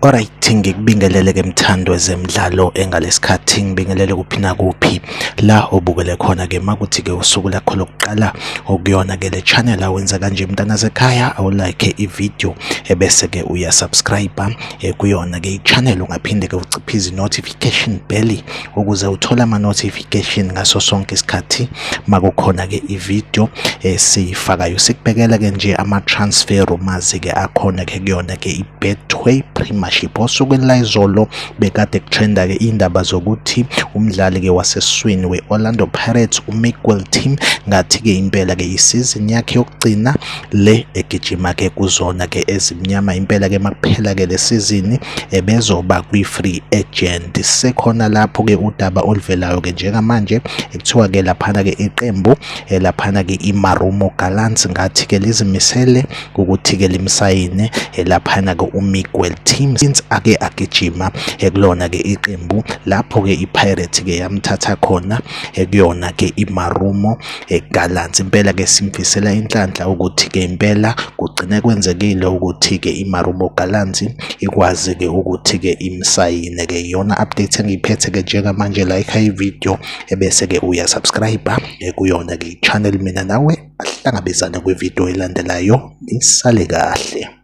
Alright, ngikubingelele ke mthando wezemidlalo engalesikhathi ngibingelele kuphi nakuphi la obukele khona ke makuthi ke usuku lakho lokuqala okuyona ke le channel awenza kanje mntana sekhaya awulike ivideo ebese ke uya subscribe kuyona ke ichannel ungaphinde ke uciphize notification bell ukuze uthole ama notification ngaso sonke isikhathi makukhona ke ivideo esifakayo. Sikubekela ke nje ama transfer rumors ke akhona ke kuyona ke iBetway Premiership osukwini la izolo bekade kutrenda ke indaba zokuthi umdlali ke waseswini weOrlando Pirates uMiguel Team ngathi ke impela ke isizini yakhe yokugcina le egijima ke kuzona ke ezimnyama impela ke makuphela ke lesizini ebezoba kwi-free agent. Sekhona lapho ke udaba oluvelayo ke njengamanje ekuthiwa ke laphana ke iqembu laphana ke iMarumo Gallants ngathi ke lizimisele ukuthi ke limsayine laphana ke uMiguel Team since ake agijima ekulona ke iqembu lapho ke iPirates ke yamthatha khona ekuyona ke iMarumo Gallants. Impela ke simfisela inhlanhla ukuthi ke impela kugcine kwenzekile ukuthi ke iMarumo Gallants ikwazi ke ukuthi ke imsayine ke iyona update engiyiphethe ke njengamanje. Like ivideo ebese ke uya subscribe kuyona ke channel mina nawe ahlangabezana kwevideo elandelayo. Isale kahle.